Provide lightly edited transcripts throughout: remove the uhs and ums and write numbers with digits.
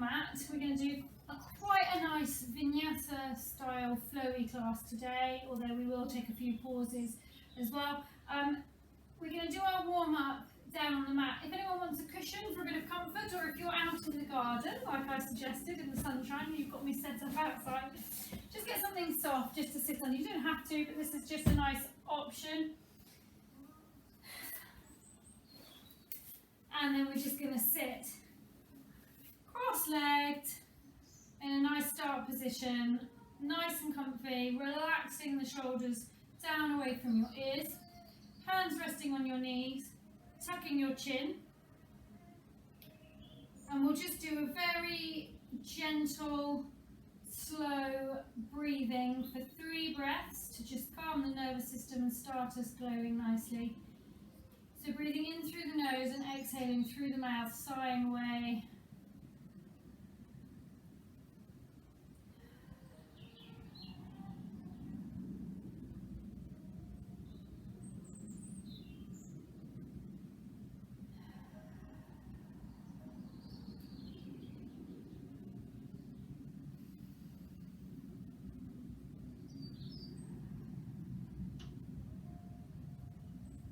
mat. We're going to do quite a nice vinyasa style flowy class today, although we will take a few pauses as well. We're going to do our warm up down on the mat. If anyone wants a cushion for a bit of comfort, or if you're out in the garden, like I suggested, in the sunshine, you've got me set up outside, just get something soft just to sit on. You don't have to, but this is just a nice option. And then we're just going to sit cross-legged in a nice start position, nice and comfy, relaxing the shoulders down away from your ears, hands resting on your knees, tucking your chin. And we'll just do a very gentle, slow breathing for 3 breaths to just calm the nervous system and start us glowing nicely. So breathing in through the nose and exhaling through the mouth, sighing away.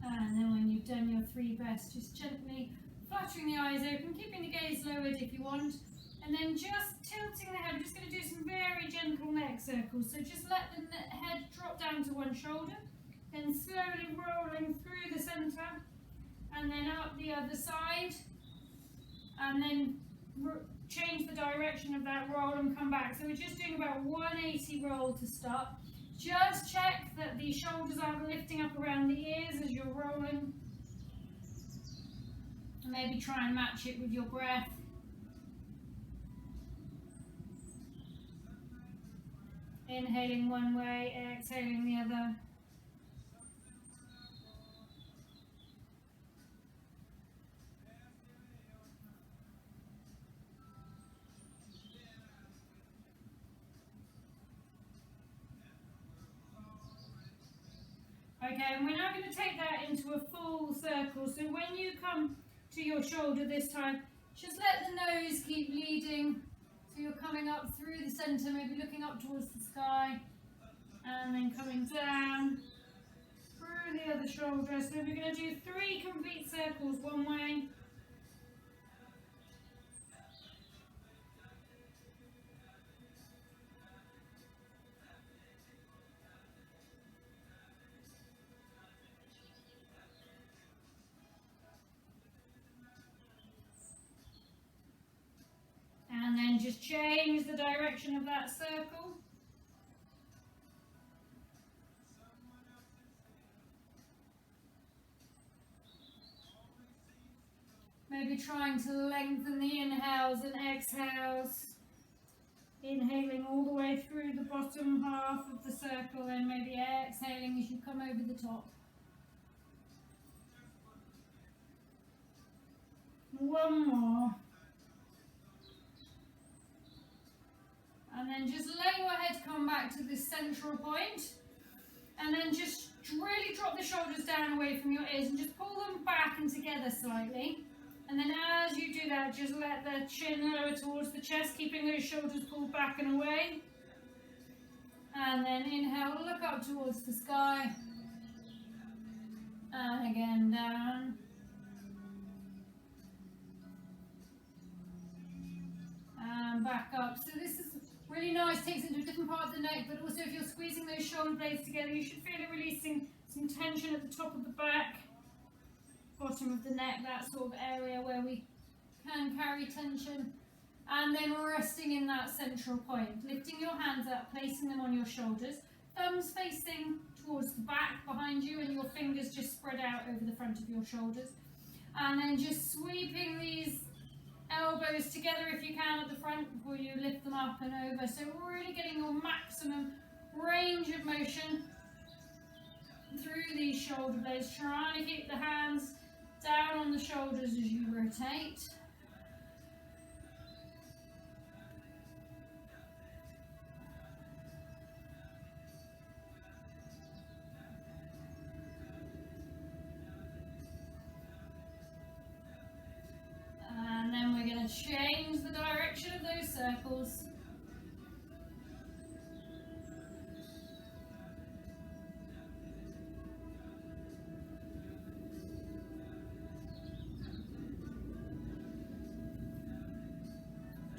And then when you've done your 3 breaths, just gently fluttering the eyes open, keeping the gaze lowered if you want, and then just tilting the head. We're just going to do some very gentle neck circles. So just let the head drop down to one shoulder, then slowly rolling through the centre, and then up the other side, and then change the direction of that roll and come back. So we're just doing about 180 roll to start. Just check that the shoulders aren't lifting up around the ears as you're rolling. And maybe try and match it with your breath. Inhaling one way, exhaling the other. Okay, and we're now going to take that into a full circle. So when you come to your shoulder this time, just let the nose keep leading. So you're coming up through the centre, maybe looking up towards the sky, and then coming down through the other shoulder. So we're going to do 3 complete circles one way. And then just change the direction of that circle. Maybe trying to lengthen the inhales and exhales. Inhaling all the way through the bottom half of the circle and maybe exhaling as you come over the top. One more. And then just let your head come back to this central point. And then just really drop the shoulders down away from your ears and just pull them back and together slightly. And then as you do that, just let the chin lower towards the chest, keeping those shoulders pulled back and away. And then inhale, look up towards the sky. And again, down. And back up. So this is really nice, takes into a different part of the neck, but also if you're squeezing those shoulder blades together, you should feel it releasing some tension at the top of the back, bottom of the neck, that sort of area where we can carry tension. And then resting in that central point, lifting your hands up, placing them on your shoulders, thumbs facing towards the back behind you, and your fingers just spread out over the front of your shoulders. And then just sweeping these elbows together if you can at the front before you lift them up and over. So we're really getting your maximum range of motion through these shoulder blades, trying to keep the hands down on the shoulders as you rotate. And then we're going to change the direction of circles.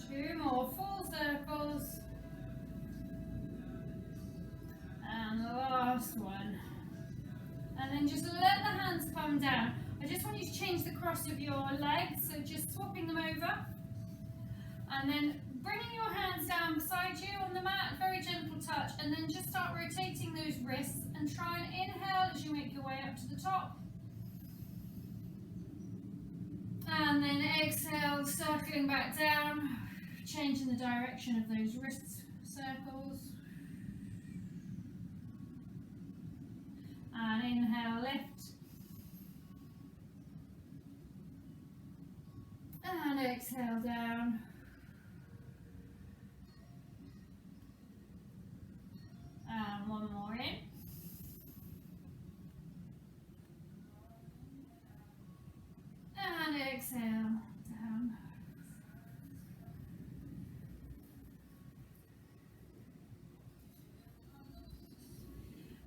Two more full circles. And the last one. And then just let the hands come down. I just want you to change the cross of your legs, so just swapping them over. And then bringing your hands down beside you on the mat, very gentle touch, and then just start rotating those wrists and try and inhale as you make your way up to the top. And then exhale, circling back down, changing the direction of those wrist circles. And inhale, lift. And exhale down. And one more in. And exhale down.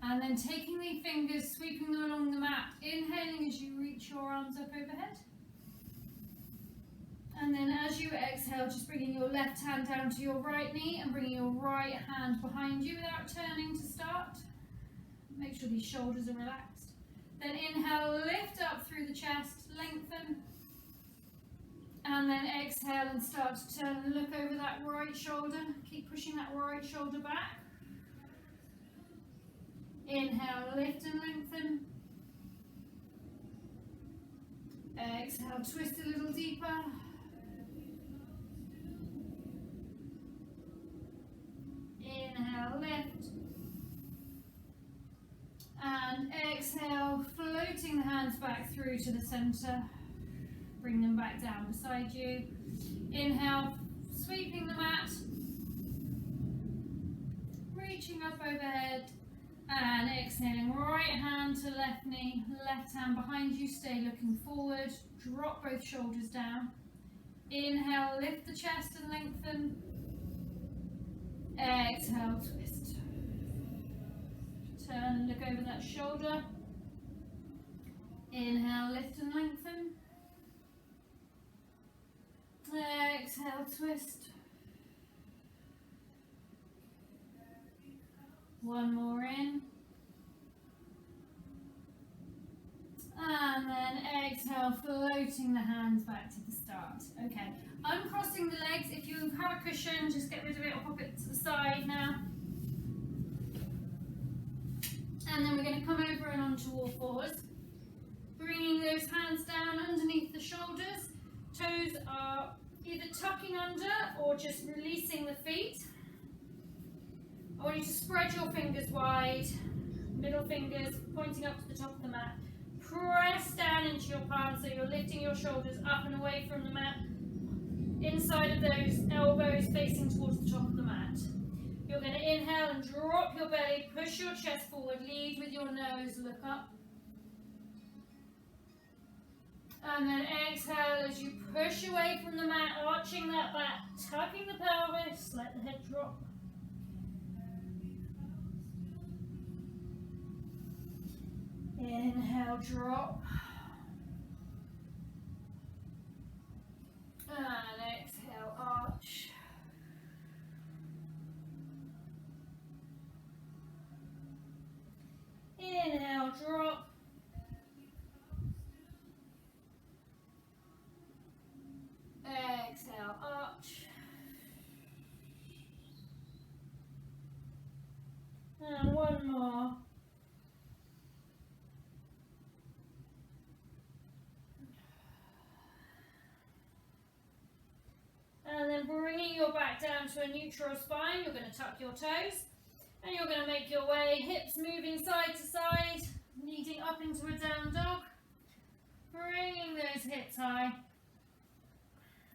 And then taking the fingers, sweeping them along the mat, inhaling as you reach your arms up overhead. And then as you exhale, just bringing your left hand down to your right knee and bringing your right hand behind you without turning to start. Make sure these shoulders are relaxed. Then inhale, lift up through the chest, lengthen. And then exhale and start to turn and look over that right shoulder. Keep pushing that right shoulder back. Inhale, lift and lengthen. Exhale, twist a little deeper. Inhale, lift. And exhale, floating the hands back through to the center. Bring them back down beside you. Inhale, sweeping the mat. Reaching up overhead. And exhaling, right hand to left knee, left hand behind you, stay looking forward. Drop both shoulders down. Inhale, lift the chest and lengthen. Exhale, twist. Turn and look over that shoulder. Inhale, lift and lengthen. Exhale, twist. One more in. And then exhale, floating the hands back to the start. Okay, uncrossing the legs. If you have a cushion, just get rid of it or pop it to the side now. And then we're going to come over and onto all fours. Bringing those hands down underneath the shoulders. Toes are either tucking under or just releasing the feet. I want you to spread your fingers wide, middle fingers pointing up to the top of the mat. Press down into your palms so you're lifting your shoulders up and away from the mat. Inside of those elbows facing towards the top of the mat. You're going to inhale and drop your belly, push your chest forward, lead with your nose, look up. And then exhale as you push away from the mat, arching that back, tucking the pelvis, let the head drop. Inhale, drop. And exhale, arch. Inhale, drop. Exhale, arch. And one more. And then bringing your back down to a neutral spine, you're going to tuck your toes. And you're going to make your way, hips moving side to side, leading up into a down dog. Bringing those hips high.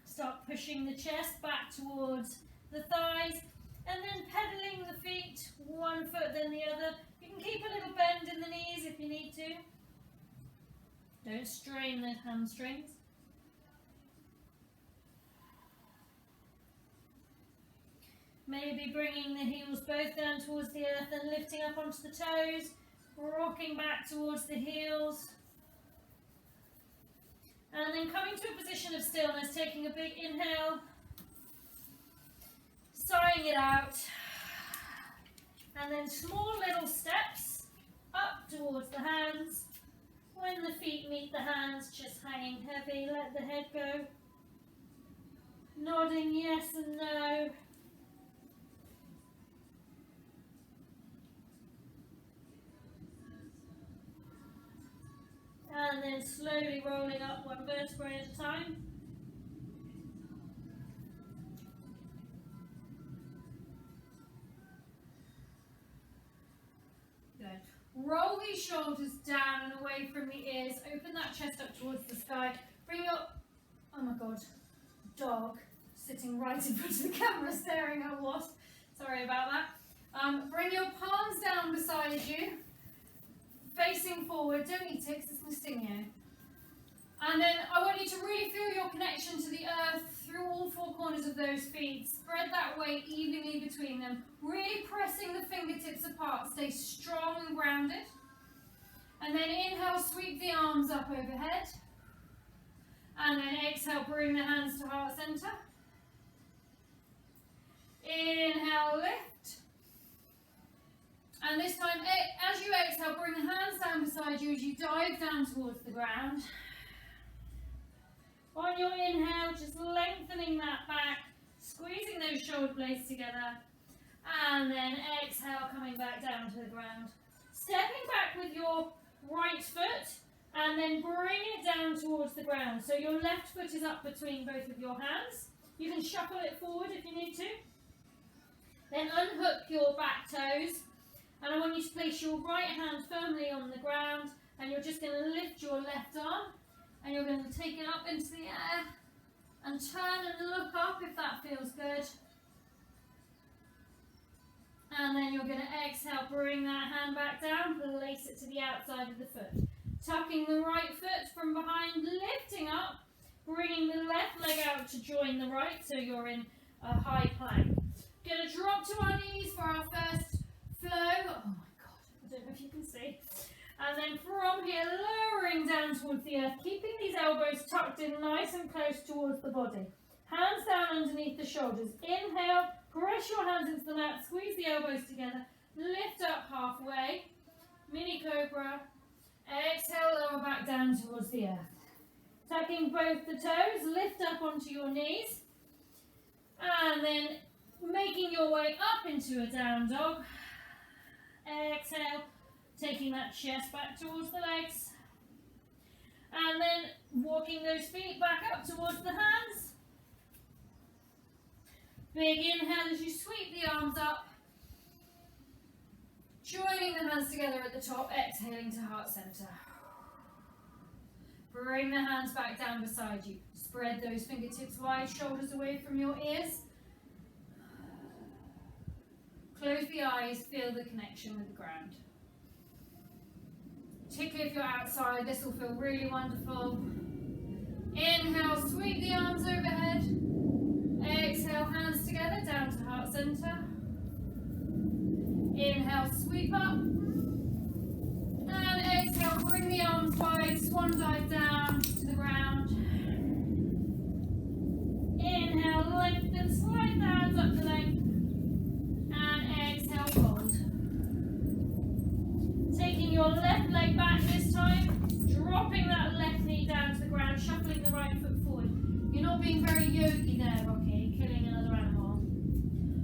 Start pushing the chest back towards the thighs. And then pedaling the feet, one foot then the other. You can keep a little bend in the knees if you need to. Don't strain the hamstrings. Maybe bringing the heels both down towards the earth and lifting up onto the toes, rocking back towards the heels. And then coming to a position of stillness, taking a big inhale, sighing it out, and then small little steps up towards the hands. When the feet meet the hands, just hanging heavy, let the head go. Nodding yes and no. And then slowly rolling up one vertebrae at a time. Good. Roll these shoulders down and away from the ears. Open that chest up towards the sky. Bring your, oh my god, dog sitting right in front of the camera staring at what? Sorry about that. Bring your palms down beside you. Facing forward, don't eat it because it's going to sting you. And then I want you to really feel your connection to the earth through all four corners of those feet. Spread that weight evenly between them. Really pressing the fingertips apart. Stay strong and grounded. And then inhale, sweep the arms up overhead. And then exhale, bring the hands to heart center. Inhale, lift. And this time, as you exhale, bring the hands down beside you as you dive down towards the ground. On your inhale, just lengthening that back, squeezing those shoulder blades together. And then exhale, coming back down to the ground. Stepping back with your right foot, and then bring it down towards the ground. So your left foot is up between both of your hands. You can shuffle it forward if you need to. Then unhook your back toes. And I want you to place your right hand firmly on the ground, and you're just going to lift your left arm, and you're going to take it up into the air, and turn and look up if that feels good. And then you're going to exhale, bring that hand back down, place it to the outside of the foot. Tucking the right foot from behind, lifting up, bringing the left leg out to join the right, so you're in a high plank. Going to drop to our knees for our first flow. Oh my god, I don't know if you can see. And then from here, lowering down towards the earth, keeping these elbows tucked in nice and close towards the body. Hands down underneath the shoulders. Inhale, press your hands into the mat, squeeze the elbows together, lift up halfway, mini cobra. Exhale, lower back down towards the earth. Tucking both the toes, lift up onto your knees. And then making your way up into a down dog. Exhale, taking that chest back towards the legs. And then walking those feet back up towards the hands. Big inhale as you sweep the arms up. Joining the hands together at the top, exhaling to heart center. Bring the hands back down beside you. Spread those fingertips wide, shoulders away from your ears. Close the eyes, feel the connection with the ground. Particularly if you're outside, this will feel really wonderful. Inhale, sweep the arms overhead. Exhale, hands together, down to heart center. Inhale, sweep up. And exhale, bring the arms wide, swan dive down to the ground. Inhale, lift and slide the hands up to length. And exhale, fold. Taking your left leg back this time, dropping that left knee down to the ground, shuffling the right foot forward. You're not being very yogi there, Rocky, killing another animal.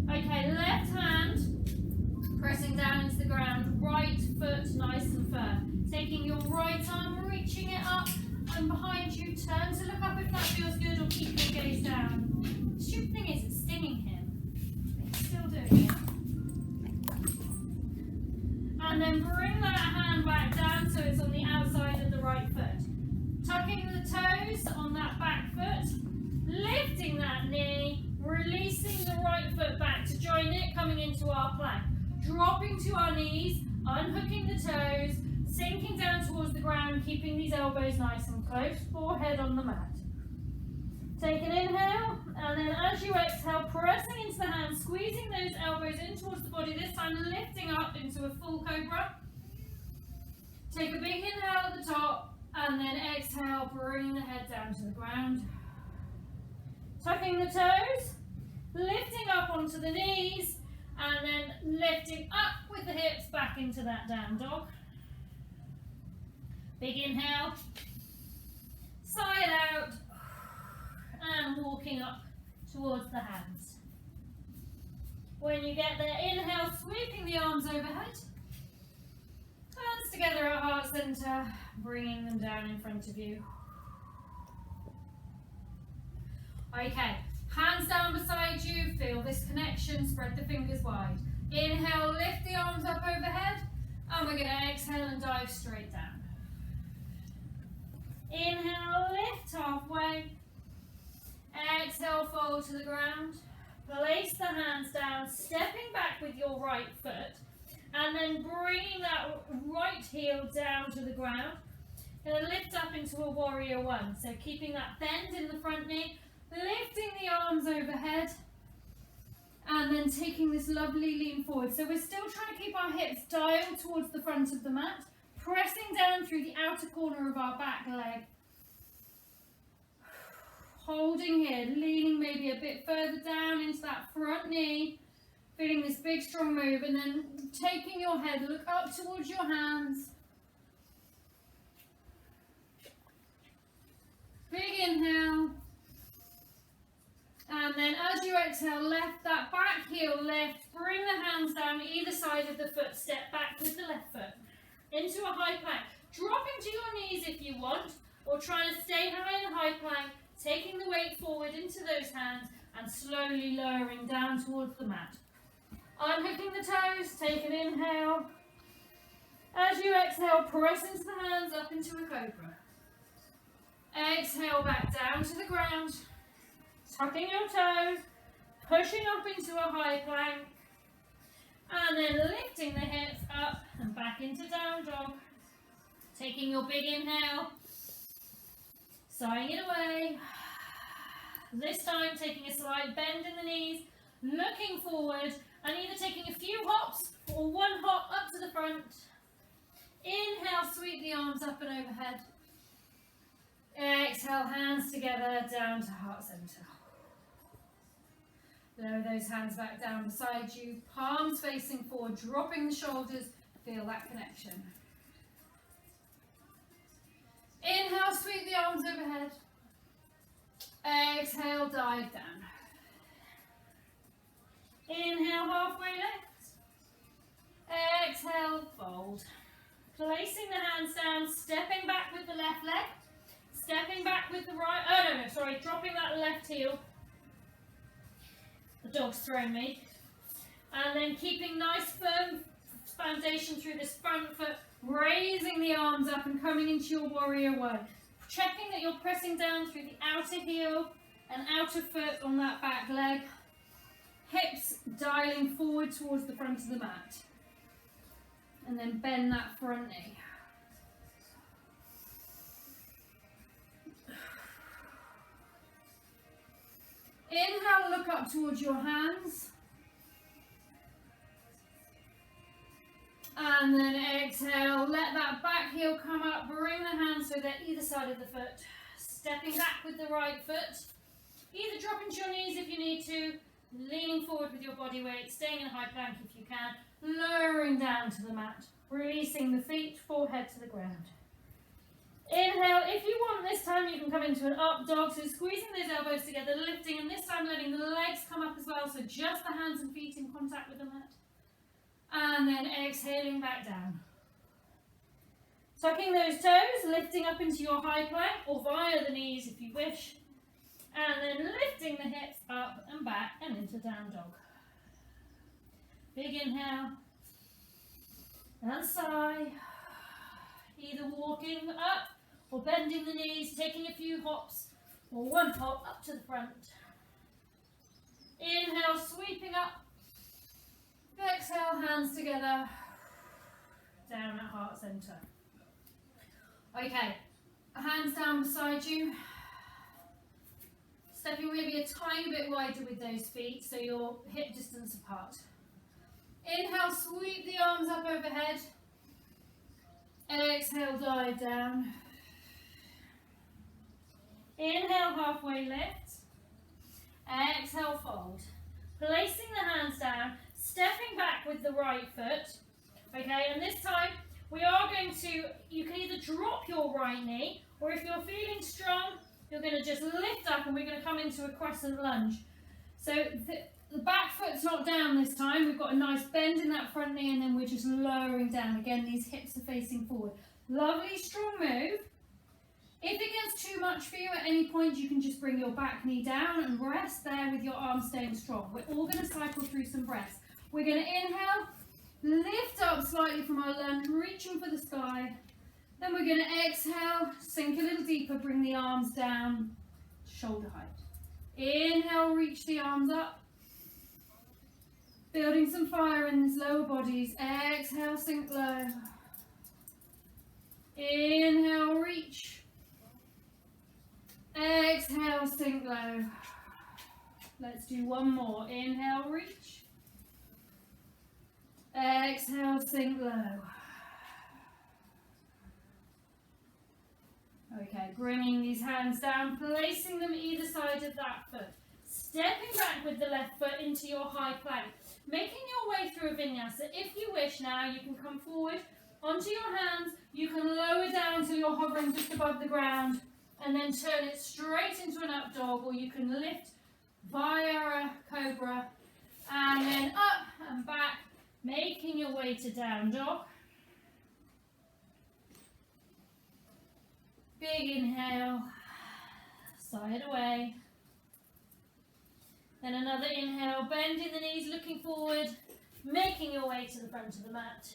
Okay, left hand pressing down into the ground, right foot nice and firm. Taking your right arm, reaching it up and behind you, turn to look up if that feels good, or keep your gaze down. The stupid thing is it's stinging him. It's still doing it. And then bring that hand back down so it's on the outside of the right foot. Tucking the toes on that back foot, lifting that knee, releasing the right foot back to join it, coming into our plank. Dropping to our knees, unhooking the toes, sinking down towards the ground, keeping these elbows nice and close, forehead on the mat. Take an inhale, and then as you exhale, pressing into the hands, squeezing those elbows in towards the body, this time lifting up into a full cobra. Take a big inhale at the top, and then exhale, bringing the head down to the ground. Tucking the toes, lifting up onto the knees, and then lifting up with the hips back into that down dog. Big inhale, side out, and walking up towards the hands. When you get there, inhale, sweeping the arms overhead. Hands together at heart center, bringing them down in front of you. Okay, hands down beside you, feel this connection, spread the fingers wide. Inhale, lift the arms up overhead, and we're going to exhale and dive straight down. Inhale, lift halfway. Exhale, fold to the ground. Place the hands down, stepping back with your right foot, and then bringing that right heel down to the ground. Going to lift up into a warrior one. So keeping that bend in the front knee, lifting the arms overhead, and then taking this lovely lean forward. So we're still trying to keep our hips dialed towards the front of the mat, pressing down through the outer corner of our back leg. Holding here, leaning maybe a bit further down into that front knee, feeling this big strong move, and then taking your head, look up towards your hands. Big inhale. And then as you exhale, left that back heel lift, bring the hands down either side of the foot, step back with the left foot into a high plank. Dropping to your knees if you want, or trying to stay high in a high plank, taking the weight forward into those hands and slowly lowering down towards the mat. Unhooking the toes, take an inhale. As you exhale, press into the hands up into a cobra. Exhale back down to the ground. Tucking your toes, pushing up into a high plank, and then lifting the hips up and back into down dog. Taking your big inhale, sighing it away. This time taking a slight bend in the knees, looking forward, and either taking a few hops or one hop up to the front. Inhale, sweep the arms up and overhead. Exhale, hands together, down to heart center. Lower those hands back down beside you, palms facing forward, dropping the shoulders, feel that connection. Inhale, sweep the arms overhead. Exhale, dive down. Inhale, halfway lift. Exhale, fold. Placing the hands down, stepping back with the left leg. Stepping back with the right, dropping that left heel. The dog's thrown me. And then keeping nice firm foundation through this front foot, raising the arms up and coming into your warrior one. Checking that you're pressing down through the outer heel and outer foot on that back leg. Hips dialing forward towards the front of the mat. And then bend that front knee. Inhale, look up towards your hands. And then exhale, let that back heel come up, bring the hands so they're either side of the foot. Stepping back with the right foot. Either dropping to your knees if you need to, leaning forward with your body weight, staying in a high plank if you can, lowering down to the mat, releasing the feet, forehead to the ground. Inhale, if you want this time you can come into an up dog, so squeezing those elbows together, lifting, and this time letting the legs come up as well, so just the hands and feet in contact with the mat. And then exhaling back down. Tucking those toes, lifting up into your high plank, or via the knees if you wish. And then lifting the hips up and back and into down dog. Big inhale. And sigh. Either walking up or bending the knees, taking a few hops, or one hop up to the front. Inhale, sweeping up. Exhale, hands together. Down at heart center. Okay, hands down beside you. Stepping maybe a tiny bit wider with those feet so you're hip distance apart. Inhale, sweep the arms up overhead. Exhale, dive down. Inhale, halfway lift. Exhale, fold. Placing the hands down, stepping back with the right foot. Okay, and this time we are going to, you can either drop your right knee, or if you're feeling strong, you're going to just lift up and we're going to come into a crescent lunge. So the back foot's not down this time. We've got a nice bend in that front knee and then we're just lowering down. Again, these hips are facing forward. Lovely, strong move. If it gets too much for you at any point, you can just bring your back knee down and rest there with your arms staying strong. We're all going to cycle through some breaths. We're going to inhale, lift up slightly from our lunge, reaching for the sky. Then we're going to exhale, sink a little deeper, bring the arms down, shoulder height. Inhale, reach the arms up. Building some fire in these lower bodies. Exhale, sink low. Inhale, reach. Exhale, sink low. Let's do one more. Inhale, reach. Exhale, sink low. Okay, bringing these hands down, placing them either side of that foot. Stepping back with the left foot into your high plank. Making your way through a vinyasa. If you wish now, you can come forward onto your hands. You can lower down till you're hovering just above the ground and then turn it straight into an up dog, or you can lift via a cobra and then up and back, making your way to down dog. Big inhale, side away. Then another inhale, bending the knees, looking forward, making your way to the front of the mat.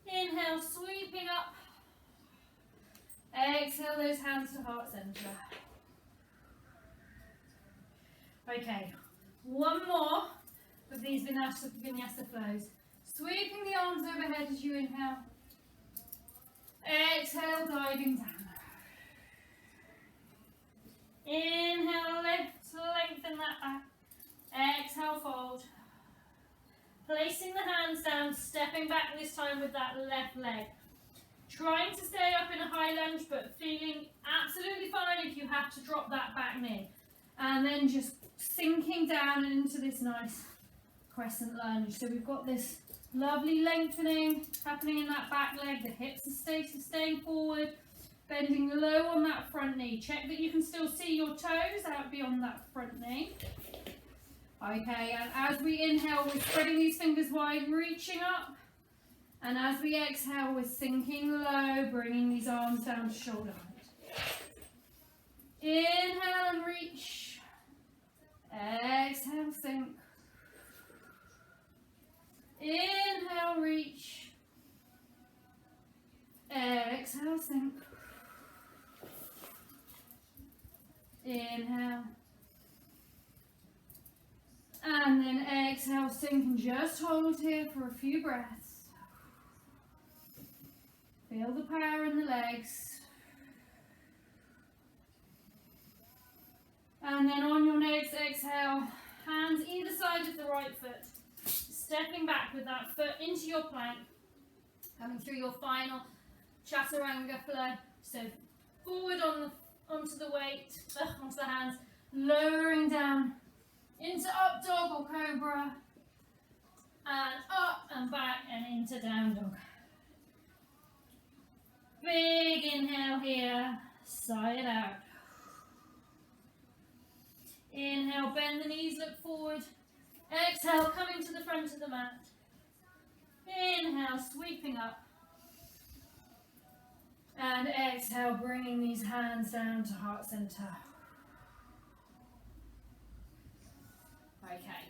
Inhale, sweeping up. Exhale those hands to heart center. Okay, one more of these vinyasa flows. Sweeping the arms overhead as you inhale. Exhale, diving down. Inhale, lift, lengthen that back. Exhale, fold. Placing the hands down, stepping back this time with that left leg. Trying to stay up in a high lunge, but feeling absolutely fine if you have to drop that back knee. And then just sinking down into this nice crescent lunge. So we've got this lovely lengthening happening in that back leg. The hips are staying forward. Bending low on that front knee. Check that you can still see your toes out beyond that front knee. Okay, and as we inhale, we're spreading these fingers wide, reaching up. And as we exhale, we're sinking low, bringing these arms down to shoulder height. Inhale and reach. Exhale, sink. Inhale, reach. Exhale, sink. Inhale. And then exhale, sink, and just hold here for a few breaths. Feel the power in the legs. And then on your next exhale, hands either side of the right foot. Stepping back with that foot into your plank. Coming through your final chaturanga flow. So forward onto the weight, onto the hands, lowering down into up dog or cobra, and up and back and into down dog. Big inhale here, sigh it out. Inhale, bend the knees, look forward. Exhale, coming to the front of the mat. Inhale, sweeping up. And exhale, bringing these hands down to heart center. Okay.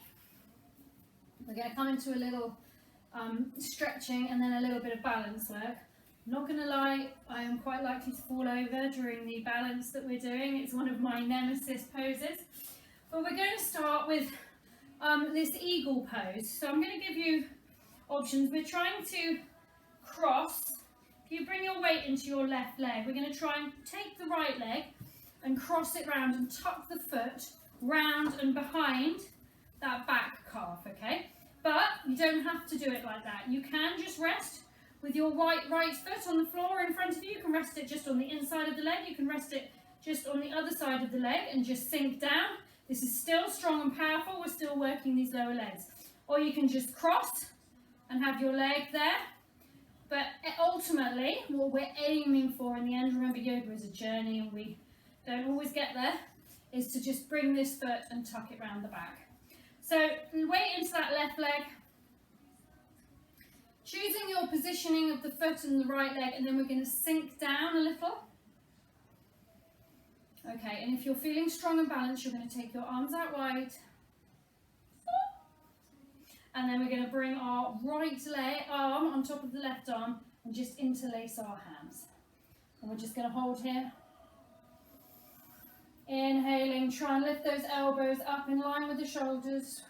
We're going to come into a little stretching and then a little bit of balance work. I'm not going to lie, I am quite likely to fall over during the balance that we're doing. It's one of my nemesis poses. But we're going to start with this eagle pose. So I'm going to give you options. We're trying to cross. If you bring your weight into your left leg, we're going to try and take the right leg and cross it round and tuck the foot round and behind that back calf, okay? But you don't have to do it like that. You can just rest with your right foot on the floor in front of you. You can rest it just on the inside of the leg. You can rest it just on the other side of the leg and just sink down. This is still strong and powerful. We're still working these lower legs. Or you can just cross and have your leg there. But ultimately, what we're aiming for in the end, remember yoga is a journey and we don't always get there, is to just bring this foot and tuck it round the back. So weight into that left leg, choosing your positioning of the foot and the right leg, and then we're going to sink down a little. Okay, and if you're feeling strong and balanced, you're going to take your arms out wide. And then we're going to bring our right arm on top of the left arm and just interlace our hands. And we're just going to hold here. Inhaling, try and lift those elbows up in line with the shoulders.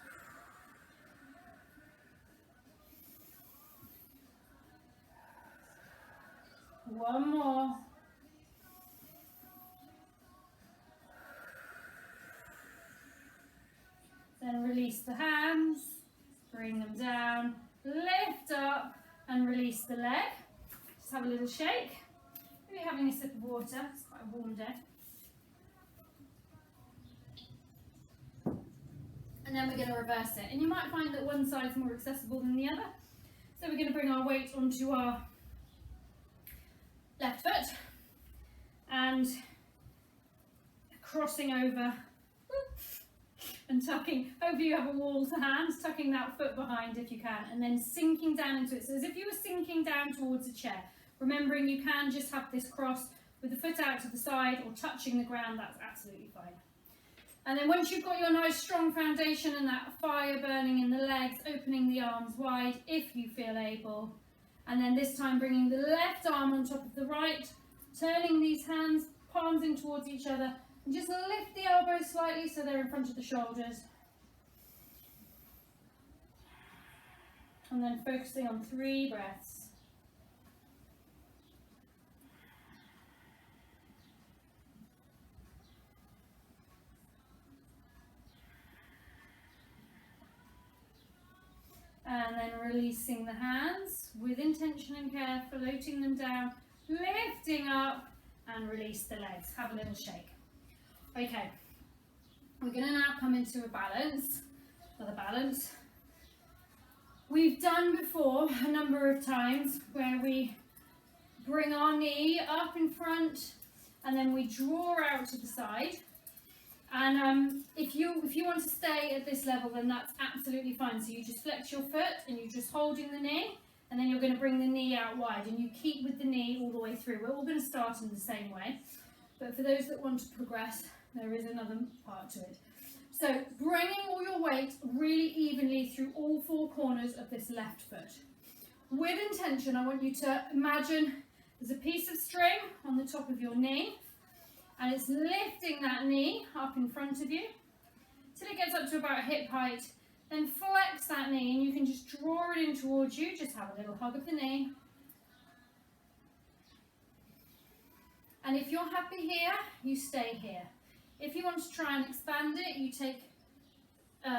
One more. Then release the hands, bring them down, lift up and release the leg. Just have a little shake. Maybe having a sip of water, it's quite a warm day. And then we're going to reverse it. And you might find that one side is more accessible than the other. So we're going to bring our weight onto our left foot and crossing over and tucking. Hopefully you have a wall to hands, tucking that foot behind if you can, and then sinking down into it. So as if you were sinking down towards a chair. Remembering you can just have this cross with the foot out to the side or touching the ground, that's absolutely fine. And then once you've got your nice strong foundation and that fire burning in the legs, opening the arms wide if you feel able. And then this time bringing the left arm on top of the right, turning these hands, palms in towards each other, and just lift the elbows slightly so they're in front of the shoulders. And then focusing on 3 breaths. And then releasing the hands with intention and care, floating them down, lifting up and release the legs. Have a little shake. Okay, we're going to now come into a balance, another balance. We've done before a number of times where we bring our knee up in front and then we draw out to the side. And if you want to stay at this level, then that's absolutely fine. So you just flex your foot and you're just holding the knee, and then you're going to bring the knee out wide and you keep with the knee all the way through. We're all going to start in the same way, but for those that want to progress, there is another part to it. So bringing all your weight really evenly through all 4 corners of this left foot. With intention, I want you to imagine there's a piece of string on the top of your knee, and it's lifting that knee up in front of you till it gets up to about hip height. Then flex that knee and you can just draw it in towards you. Just have a little hug of the knee. And if you're happy here, you stay here. If you want to try and expand it, you take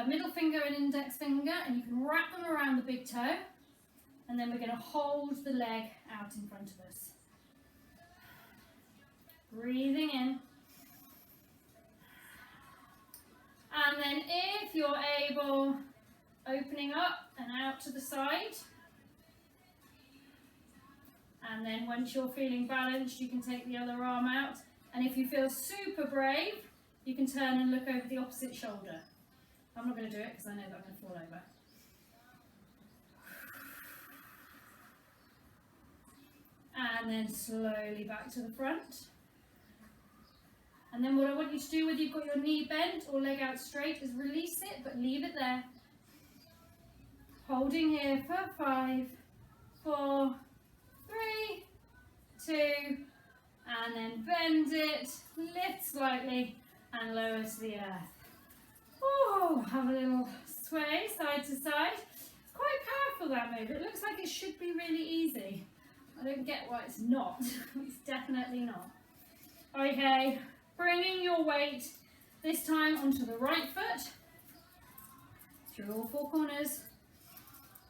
middle finger and index finger and you can wrap them around the big toe. And then we're going to hold the leg out in front of us. Breathing in. And then if you're able, opening up and out to the side. And then once you're feeling balanced, you can take the other arm out. And if you feel super brave, you can turn and look over the opposite shoulder. I'm not going to do it because I know that I'm going to fall over. And then slowly back to the front. And then what I want you to do, whether you've got your knee bent or leg out straight, is release it, but leave it there. Holding here for 5, 4, 3, 2, and then bend it, lift slightly, and lower to the earth. Oh, have a little sway side to side. It's quite powerful, that move. It looks like it should be really easy. I don't get why it's not. It's definitely not. Okay. Bringing your weight this time onto the right foot, through all four corners,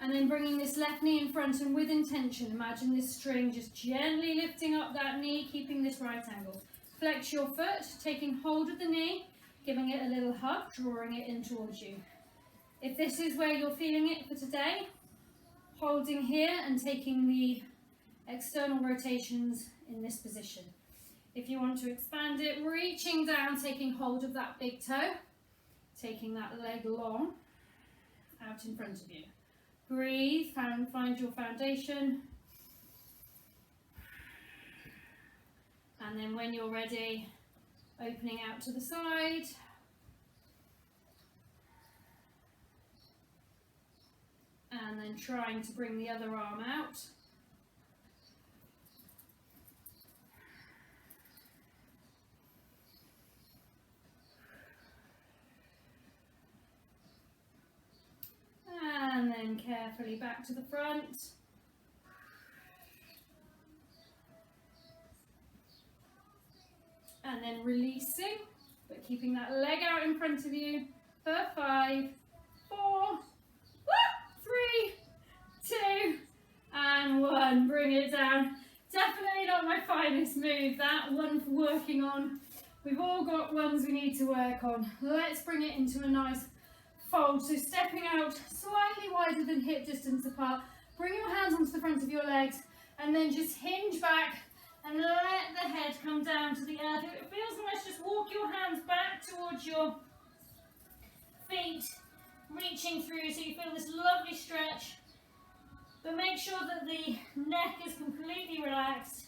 and then bringing this left knee in front, and with intention, imagine this string just gently lifting up that knee, keeping this right angle. Flex your foot, taking hold of the knee, giving it a little hug, drawing it in towards you. If this is where you're feeling it for today, holding here and taking the external rotations in this position. If you want to expand it, reaching down, taking hold of that big toe, taking that leg long, out in front of you. Breathe, find your foundation. And then when you're ready, opening out to the side. And then trying to bring the other arm out. And then carefully back to the front. And then releasing, but keeping that leg out in front of you for 5, 4, 3, 2, and 1. Bring it down. Definitely not my finest move, that one for working on. We've all got ones we need to work on. Let's bring it into a nice fold. So stepping out slightly wider than hip distance apart. Bring your hands onto the front of your legs and then just hinge back and let the head come down to the earth. If it feels nice, just walk your hands back towards your feet, reaching through so you feel this lovely stretch. But make sure that the neck is completely relaxed.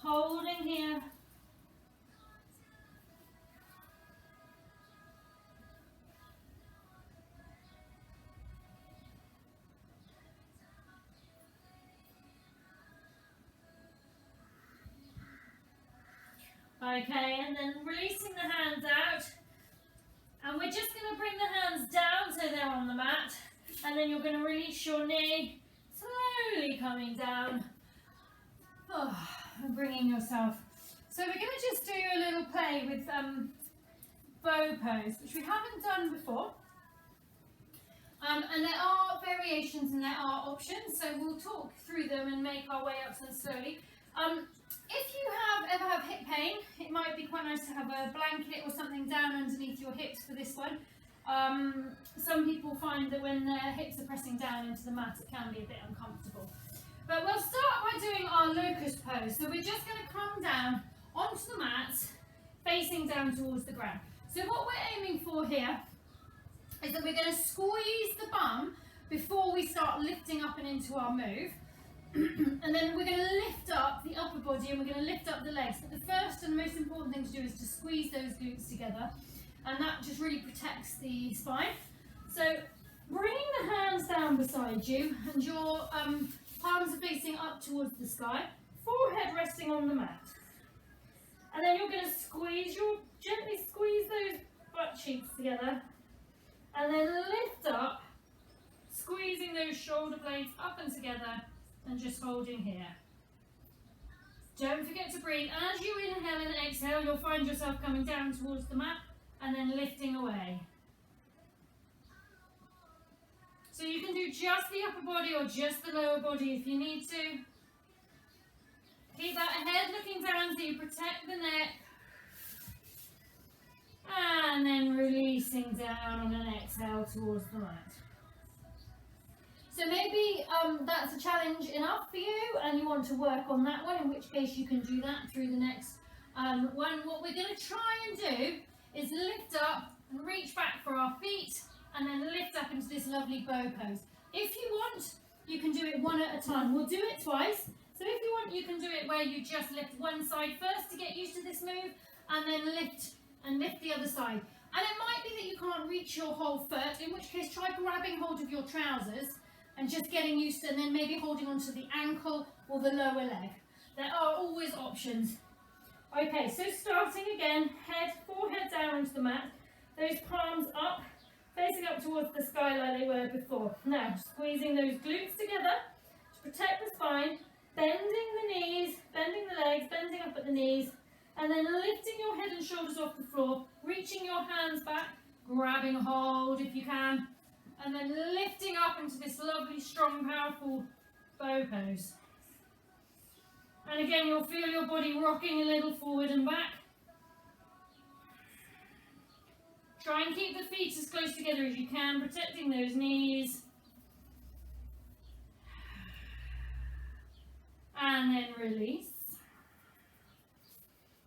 Holding here. Okay, and then releasing the hands out. And we're just going to bring the hands down so they're on the mat. And then you're going to release your knee, slowly coming down. And bringing yourself. So we're going to just do a little play with bow pose, which we haven't done before. And there are variations and there are options, so we'll talk through them and make our way up them slowly. If you ever have hip pain, it might be quite nice to have a blanket or something down underneath your hips for this one. Some people find that when their hips are pressing down into the mat, it can be a bit uncomfortable. But we'll start by doing our locust pose. So we're just going to come down onto the mat, facing down towards the ground. So what we're aiming for here is that we're going to squeeze the bum before we start lifting up and into our move. And then we're going to lift up the upper body and we're going to lift up the legs. But the first and the most important thing to do is to squeeze those glutes together, and that just really protects the spine. So bringing the hands down beside you and your palms are facing up towards the sky, forehead resting on the mat. And then you're going to gently squeeze those butt cheeks together and then lift up, squeezing those shoulder blades up and together. And just holding here. Don't forget to breathe. As you inhale and exhale, you'll find yourself coming down towards the mat and then lifting away. So you can do just the upper body or just the lower body if you need to. Keep that head looking down so you protect the neck. And then releasing down on an exhale towards the mat. So maybe that's a challenge enough for you and you want to work on that one, in which case you can do that through the next one. What we're going to try and do is lift up and reach back for our feet and then lift up into this lovely bow pose. If you want, you can do it one at a time. We'll do it twice. So if you want, you can do it where you just lift one side first to get used to this move and then lift the other side. And it might be that you can't reach your whole foot, in which case try grabbing hold of your trousers and just getting used to, and then maybe holding onto the ankle or the lower leg. There are always options. Okay, so starting again, forehead down onto the mat, those palms up, facing up towards the sky like they were before. Now, squeezing those glutes together to protect the spine, bending the knees, bending the legs, bending up at the knees, And then lifting your head and shoulders off the floor, reaching your hands back, grabbing a hold if you can, and then lifting up into this lovely, strong, powerful bow pose. And again, you'll feel your body rocking a little forward and back. Try and keep the feet as close together as you can, protecting those knees. And then release.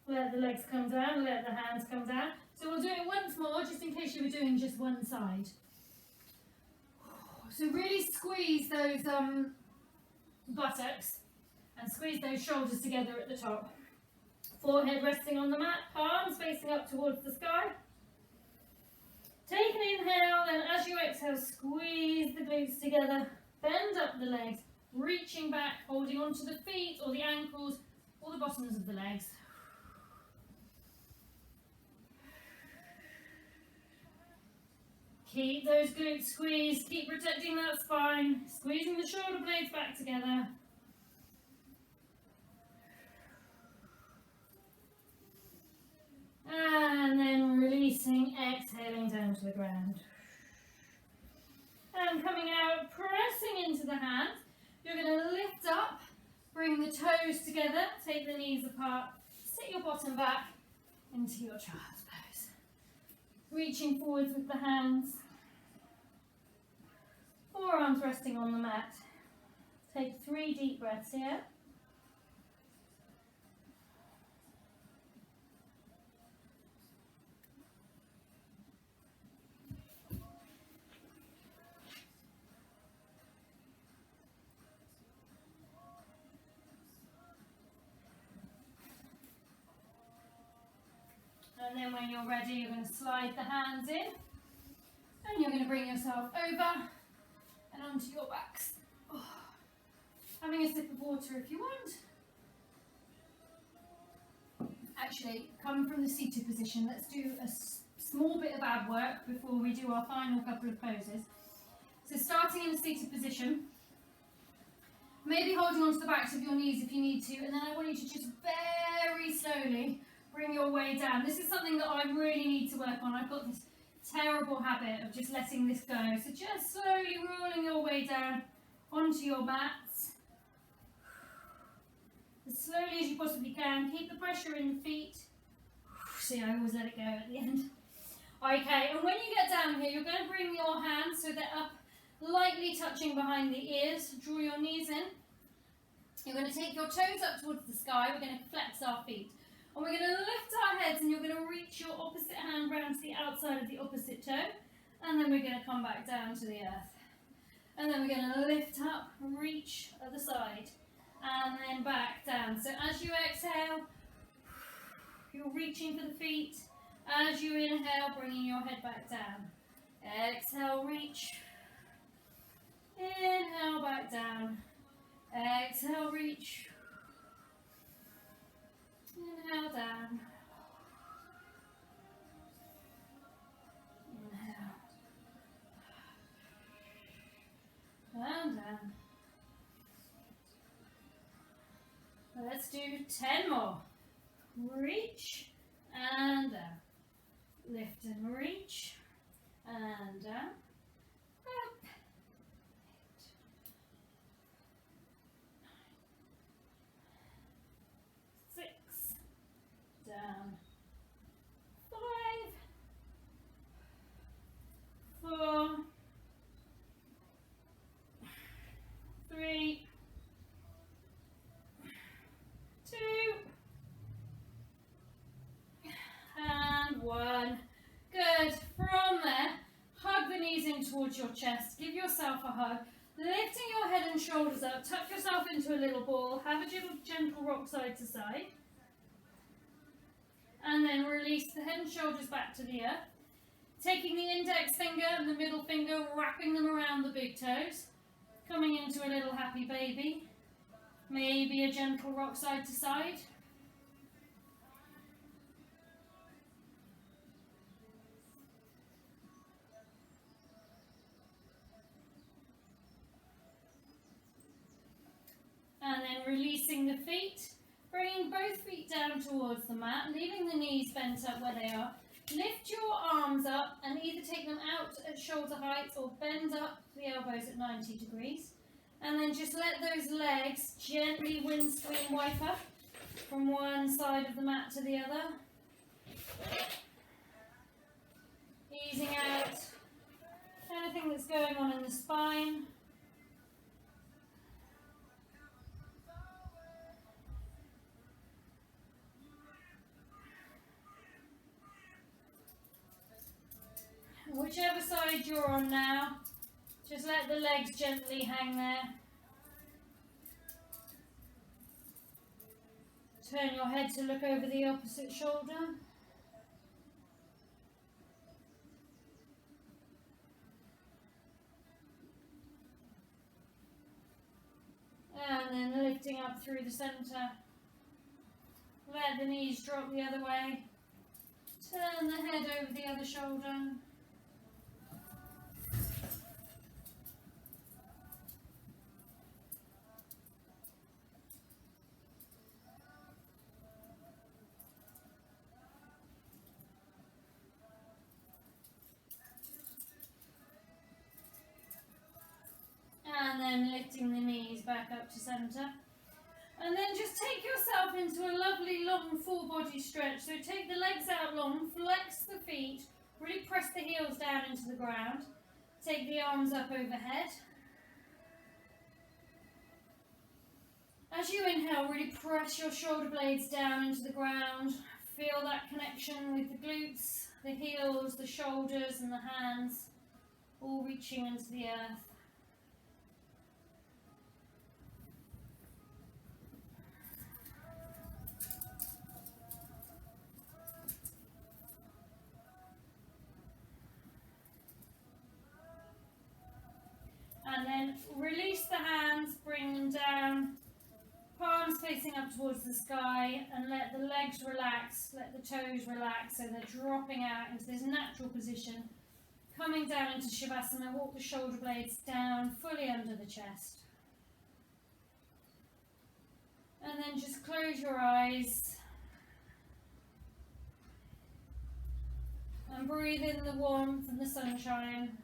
Let the legs come down, let the hands come down. So we'll do it once more, just in case you were doing just one side. So really squeeze those buttocks and squeeze those shoulders together at the top. Forehead resting on the mat, palms facing up towards the sky. Take an inhale, then as you exhale, squeeze the glutes together, bend up the legs, reaching back, holding onto the feet or the ankles or the bottoms of the legs. Keep those glutes squeezed, keep protecting that spine, squeezing the shoulder blades back together. And then releasing, exhaling down to the ground. And coming out, pressing into the hands. You're going to lift up, bring the toes together, take the knees apart, sit your bottom back into your child's pose. Reaching forwards with the hands. Forearms resting on the mat. Take 3 deep breaths here. And then when you're ready, you're going to slide the hands in. And you're going to bring yourself over and onto your backs. Oh. Having a sip of water if you want. Actually, come from the seated position. Let's do a small bit of ab work before we do our final couple of poses. So starting in a seated position, maybe holding onto the backs of your knees if you need to, and then I want you to just very slowly bring your way down. This is something that I really need to work on. I've got this terrible habit of just letting this go. So just slowly rolling your way down onto your mats. As slowly as you possibly can. Keep the pressure in the feet. See, I always let it go at the end. Okay, and when you get down here, you're going to bring your hands so they're up, lightly touching behind the ears. Draw your knees in. You're going to take your toes up towards the sky. We're going to flex our feet. And we're going to lift our heads, and you're going to reach your opposite hand round to the outside of the opposite toe. And then we're going to come back down to the earth. And then we're going to lift up, reach other side, and then back down. So as you exhale, you're reaching for the feet. As you inhale, bringing your head back down. Exhale, reach. Inhale, back down. Exhale, reach. Inhale, down. Inhale. And down. Let's do 10 more. Reach and down. Lift and reach and down. Up. 8, 9, 6, down. 5, 4, 3, 2, and 1. Good. From there, hug the knees in towards your chest. Give yourself a hug. Lifting your head and shoulders up. Tuck yourself into a little ball. Have a gentle rock side to side. And then release the head and shoulders back to the earth. Taking the index finger and the middle finger, wrapping them around the big toes. Coming into a little happy baby. Maybe a gentle rock side to side. And then releasing the feet, bringing both both feet down towards the mat, leaving the knees bent up where they are. Lift your arms up and either take them out at shoulder height or bend up the elbows at 90 degrees. And then just let those legs gently windscreen wiper from one side of the mat to the other. Easing out anything that's going on in the spine. Whichever side you're on now, just let the legs gently hang there. Turn your head to look over the opposite shoulder. And then lifting up through the centre. Let the knees drop the other way. Turn the head over the other shoulder. And then lifting the knees back up to centre. And then just take yourself into a lovely long full body stretch. So take the legs out long, flex the feet, really press the heels down into the ground. Take the arms up overhead. As you inhale, really press your shoulder blades down into the ground. Feel that connection with the glutes, the heels, the shoulders and the hands, all reaching into the earth. And then release the hands, bring them down, palms facing up towards the sky, and let the legs relax, let the toes relax, so they're dropping out into this natural position. Coming down into Shavasana, walk the shoulder blades down, fully under the chest. And then just close your eyes. And breathe in the warmth and the sunshine.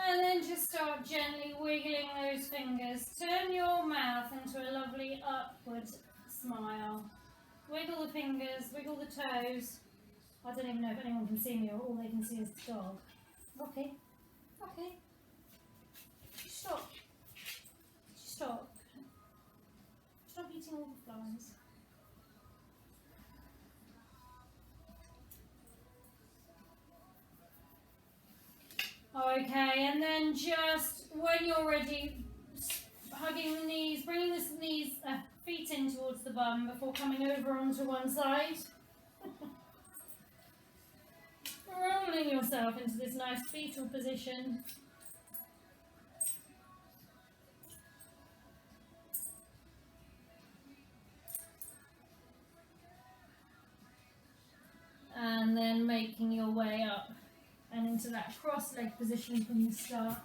And then just start gently wiggling those fingers. Turn your mouth into a lovely upward smile. Wiggle the fingers, wiggle the toes. I don't even know if anyone can see me or all they can see is the dog. Okay, okay. Stop. Stop. Stop eating all the flies. Okay, and then just when you're ready, hugging the knees, bringing the knees, feet in towards the bum before coming over onto one side. Rolling yourself into this nice fetal position. And then making your way up and into that cross-leg position from the start.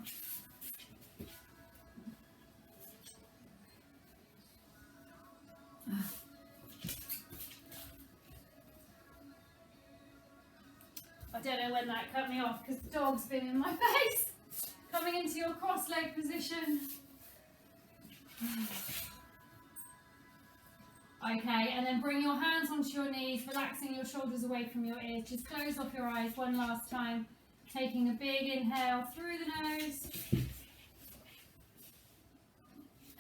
I don't know when that cut me off because the dog's been in my face. Coming into your cross-leg position. Okay, and then bring your hands onto your knees, relaxing your shoulders away from your ears. Just close off your eyes one last time. Taking a big inhale through the nose.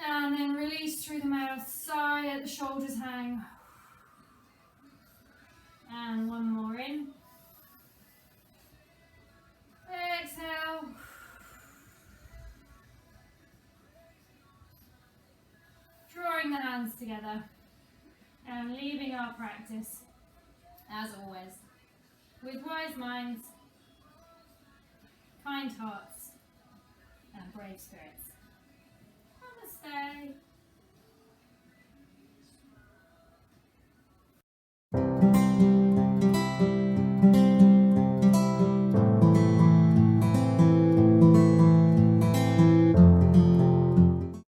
And then release through the mouth, sigh, let the shoulders hang. And one more in. Exhale. Drawing the hands together and leaving our practice, as always, with wise minds, kind hearts, and brave spirits. Namaste.